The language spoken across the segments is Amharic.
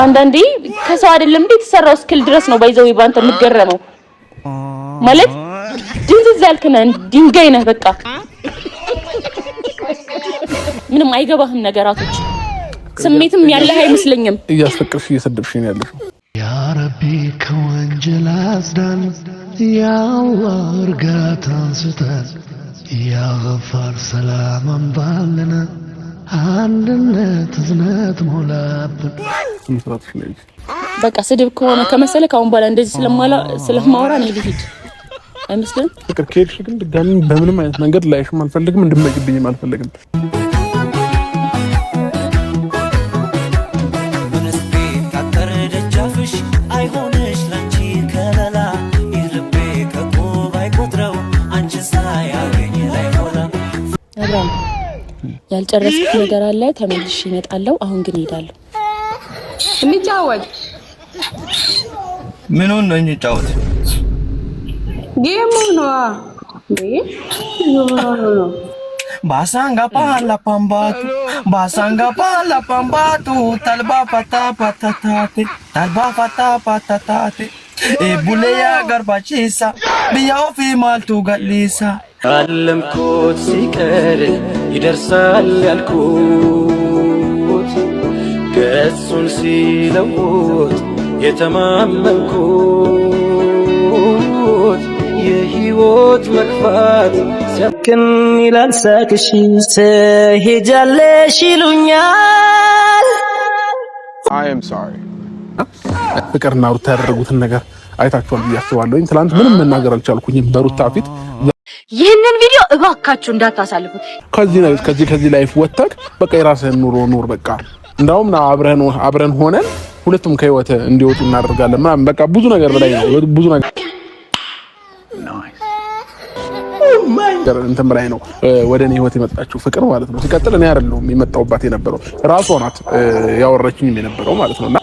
አንዳንዴ ከሰው አይደለም እንዴ ተሰራው ስኪል ድረስ ነው ባይዘው ይባንተ ምገረመው ማለት ድንዝዝ ያልከና ድንጋይ ነህ በቃ ምንም አይገባህም ነገራቶች ስሜትም ያለህ አይመስለኝም እያስፈቅርሽ እየሰደብሽኝ ያለሽ ያ ረቢ ከወንጀል አጽዳን ያ አላህ እርጋታን ስጠን ያ ገፋር ሰላም አምጣልን አንድነት እዝነት ሞላብን በቃ ስድብ ከሆነ ከመሰለ ካሁን በኋላ እንደዚህ ስለማወራ ነው ልሂድ አይመስልም ፍቅር ከሄድሽ ግን ድጋሚ በምንም አይነት መንገድ ላይሽም አልፈልግም እንድትመጪብኝም አልፈልግም አብራም ያልጨረስኩት ነገር አለ ተመልሼ እመጣለሁ አሁን ግን ሄዳለሁ እንጫወት ምን ሆነ ነው እንጫወት ጌም ነው ባሳንጋ ፓላ ፓምባቱ talba fata patate e buleya garbachisa biya ofi maltu galisa አለምኩት ሲቀር ይደርሳል ያልኩት ገጹን ሲለውጥ የተማመንኩት የህይወት መክፋት ሰክን ይላል ሳቅሽ ትሄጃለሽ ይሉኛል I am sorry ፍቅርና ሩታ ያደረጉትን ነገር አይታችኋል ብዬ አስባለሁ ትላንት ምንም መናገር አልቻልኩኝም በሩታ ፊት ይሄንን ቪዲዮ እባካችሁ እንዳታሳልፉት ከዚህ ላይፍ ወጣክ በቃ የራስህን ኑሮ ኑር በቃ እንዳውም አብረን ሆነን ሁለቱም ከህይወት እንዲወጡ እናደርጋለን ማለት በቃ ብዙ ነገር በላይ ነው ብዙ ነገር እንትን በላይ ነው ወደኔ ህይወት የመጣችው ፍቅር ማለት ነው ሲቀጥል እኔ አይደለሁም የመጣውባት የነበረው ራሷ ናት ያወራችኝ የነበረው ማለት ነውና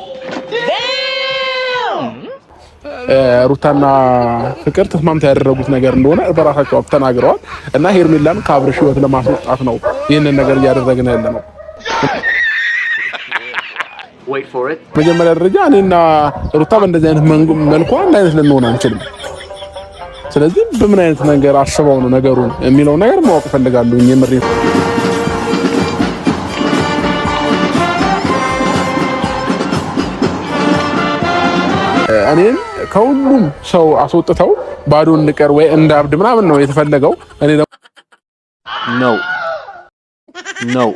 ሩታና ፍቅር ተስማምተው ያደረጉት ነገር እንደሆነ በራሳቸው ተናግረዋል እና ሄርሜላን ከአብርሽ ህይወት ለማስወጣት ነው ይሄንን ነገር እያደረግን ያለነው መጀመሪያ ደረጃ እኔና ሩታ በእንደዚህ አይነት መልኩ አንድ አይነት ልንሆን አንችልም ስለዚህ በምን አይነት ነገር አስበው ነው ነገሩን የሚለው ነገር ማወቅ ፈልጋለሁ የምሬ እኔን ከሁሉም ሰው አስወጥተው ባዶ እንቀር ወይ እንዳብድ ምናምን ነው የተፈለገው እኔ ነው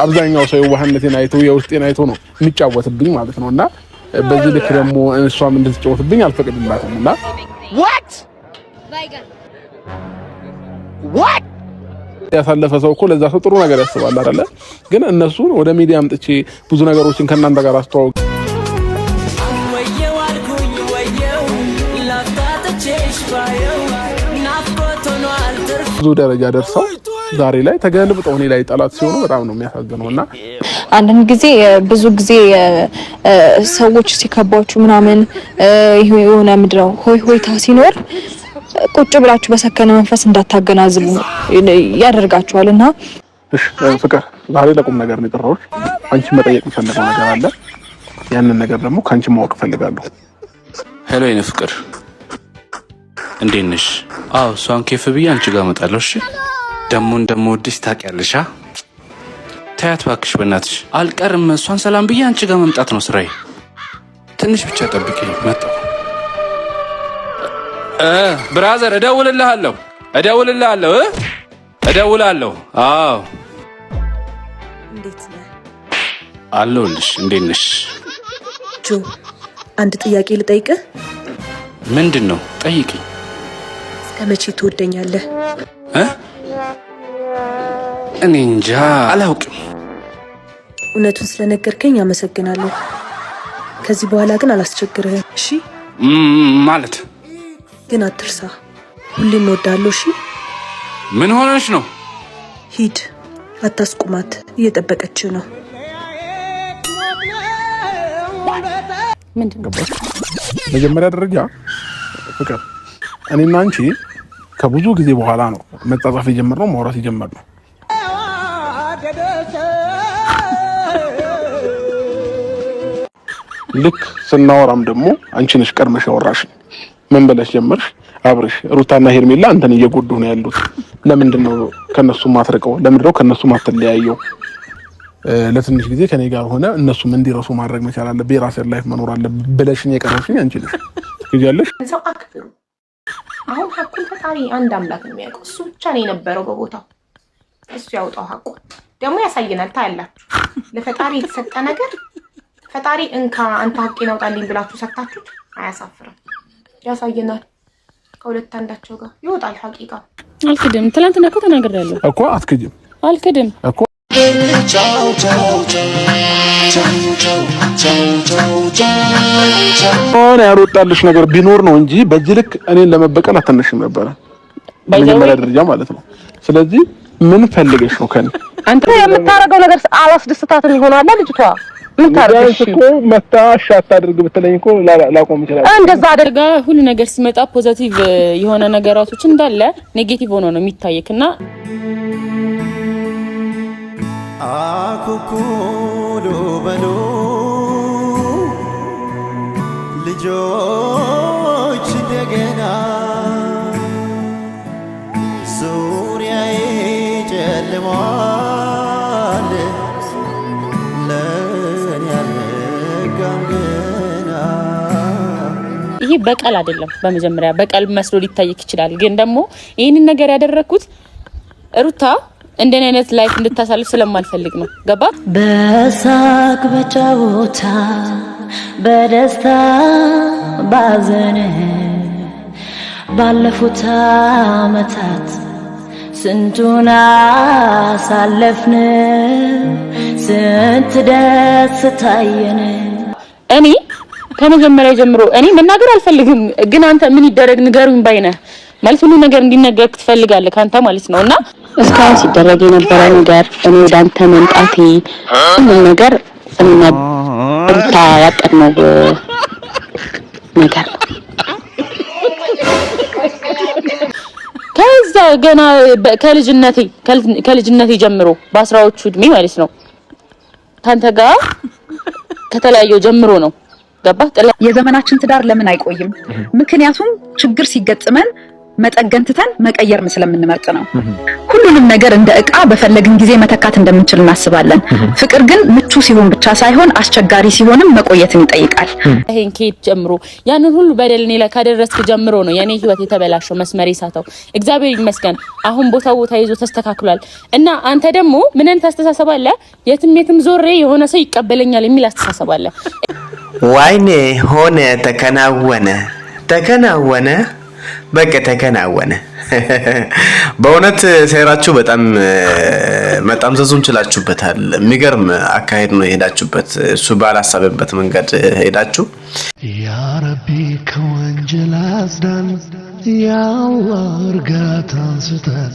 አብዛኛው ሰው የዋህነቴን አይቶ የውስጤን አይቶ ነው የሚጫወትብኝ ማለት ነውና በዚህ ልክ ደግሞ እሷም እንድትጫወትብኝ አልፈቅድላትምና what ያሳለፈ ሰው እኮ ለዛ ሰው ጥሩ ነገር ያስባል አይደለ ግን እነሱ ወደ ሚዲያ አምጥቼ ብዙ ነገሮችን ከናንተ ጋር አስተዋውቅ ብዙ ደረጃ ደርሰው ዛሬ ላይ ተገልብጠው እኔ ላይ ጠላት ሲሆኑ በጣም ነው የሚያሳዝነውና አንድን ጊዜ ብዙ ጊዜ ሰዎች ሲከባችሁ ምናምን የሆነ ምድረው ሆይታ ሲኖር ቁጭ ብላችሁ በሰከነ መንፈስ እንዳታገናዝቡ ያደርጋችኋልና እሺ ፍቅር ዛሬ ለቁም ነገር ነው የጠራሁት አንቺ መጠየቅ ፈልገው ነገር አለ ያንን ነገር ደግሞ ካንቺ ማወቅ ፈልጋለሁ ሄሎ የኔ ፍቅር እንዴት ነሽ አው ሷን ከፍ ብዬ አንቺ ጋር መጣለሁ እሺ ደሞ እንደምወድሽ ታውቂያለሽ ታያት ባክሽ በእናትሽ አልቀርም ሷን ሰላም ብዬ አንቺ ጋር መምጣት ነው ስራዬ ትንሽ ብቻ ጠብቂኝ መጣሁ ብራዘር እደውልልሃለሁ አው እንዴት ነህ አለሁልሽ እንዴት ነሽ ጆ አንድ ጥያቄ ልጠይቅህ ምንድነው ጠይቂኝ እስከመቼ ትወደኛለህ እኔ እንጃ አላውቅም እውነቱን ስለነገርከኝ አመሰግናለሁ ከዚህ በኋላ ግን አላስቸግርህም እሺ ማለት ግን አትርሳ ሁሌም እወድሃለሁ እሺ ምን ሆነሽ ነው ሂድ አታስቁማት እየጠበቀች ነው ምንድነው መጀመሪያ ደረጃ ፍቅር እኔና አንቺ ከብዙ ጊዜ በኋላ ነው መጻጻፍ የጀመርነው ማውራት የጀመርነው ልክ ስናወራም ደግሞ አንቺ ነሽ ቀድመሽ ያወራሽ ምን ብለሽ ጀመርሽ አብርሽ ሩታና ሄርሜላ አንተን እየጎዱ ነው ያሉት ለምንድን ነው ከነሱ ማትረቀው ለምንድን ነው ከነሱ ማትለያየው ለትንሽ ጊዜ ከኔ ጋር ሆነ እነሱም እንዲረሱ ማድረግ መቻል አለበት የራስህ ላይፍ መኖር አለበት ብለሽኝ የቀረሽኝ አንቺ ነሽ ትያለሽ ሰው አክብሩ አሁን ሐቁን ፈጣሪ አንድ አምላክ ነው የሚያውቀው እሱ ብቻ ነው የነበረው በቦታው እሱ ያውጣው ሐቁን ደግሞ ያሳየናል ታያላችሁ ለፈጣሪ የተሰጠ ነገር ፈጣሪ እንካ አንተ ሐቄን አውጣልኝ ብላችሁ ሰጣችሁ አያሳፍርም ያሳየናል ከሁለት አንዳቸው ጋር ይወጣል ሐቂቃ አልክድም ትላንትና እኮ ተናግሬያለሁ እኮ አትክድም አልክድም እኮ ቻው ቻው ቻው ቻው ቻው ቻው ቻው ያሮጣልሽ ነገር ቢኖር ነው እንጂ በዚህ ልክ እኔን ለመበቀል አተነሽም ነበር በመጀመሪያ ደረጃ ማለት ነው ስለዚህ ምን ፈልገሽ ነው ከኔ አንተ የምታረገው ነገር አላስደስታትም ይሆናል ልጅቷ ምን ታርገሽ እኮ መታሽ አታድርግ ብትለኝ እኮ ላቆም ይችላል እንደዛ አድርጋ ሁሉ ነገር ሲመጣ ፖዚቲቭ የሆነ ነገራቶች እንዳለ ኔጌቲቭ ሆኖ ነው የሚታየክና አኩኩሉ በሉ ልጆች እንደገና ዙሪያዬ ጨልሟል ለኔ ያልነጋም ገና ይሄ በቀል አይደለም በመጀመሪያ በቀል መስሎ ሊታይክ ይችላል ግን ደግሞ ይሄንን ነገር ያደረኩት ሩታ እንደኔ አይነት ላይፍ እንድታሳልፍ ስለማልፈልግ ነው ገባ በሳቅ በጫወታ በደስታ ባዘን ባለፉት አመታት ስንቱን አሳለፍን ስንት ደስ ታየን እኔ ከመጀመሪያ ጀምሮ እኔ መናገር አልፈልግም ግን አንተ ምን ይደረግ ንገሩኝ ባይነህ ማለት ሁሉ ነገር እንዲነገርክ ትፈልጋለህ ካንተ ማለት ነውና እስካሁን ሲደረግ የነበረ ነገር እኔ ወዳንተ መምጣቴ ሁሉ ነገር እና ሩታ ያቀድነው ነገር ከዛ ገና ከልጅነቴ ጀምሮ በአስራዎቹ እድሜ ማለት ነው ካንተ ጋር ከተለያየው ጀምሮ ነው ገባ የዘመናችን ትዳር ለምን አይቆይም ምክንያቱም ችግር ሲገጥመን መጠገንተን መቀየር ስለምንመርጥ ነው ሁሉንም ነገር እንደ ዕቃ በፈለግን ጊዜ መተካት እንደምንችል እናስባለን ፍቅር ግን ምቹ ሲሆን ብቻ ሳይሆን አስቸጋሪ ሲሆንም መቆየትን ይጠይቃል ይሄን ከየት ጀምሮ ያንን ሁሉ በደልኔ ላይ ካደረስክ ጀምሮ ነው የኔ ህይወት የተበላሸው መስመር ይሳተው እግዚአብሔር ይመስገን አሁን ቦታ ይዞ ተስተካክሏል እና አንተ ደግሞ ምንን ተስተሳሰባለህ የትም ዞሬ የሆነ ሰው ይቀበለኛል የሚል አስተሳሰባለ ዋይኔ ሆነ ተከናወነ በቃ ተከናወነ በእውነት ሴራችሁ በጣም ዘዙን ችላችሁበታል የሚገርም አካሄድ ነው የሄዳችሁበት እሱ ባላሰበበት መንገድ ሄዳችሁ ያ ረቢ ከወንጀል አጽዳን ያ አላህ እርጋታን ስጠን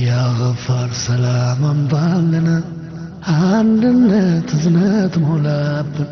ያ ገፋር ሰላም አምጣልን አንድነት እዝነት ሞላብን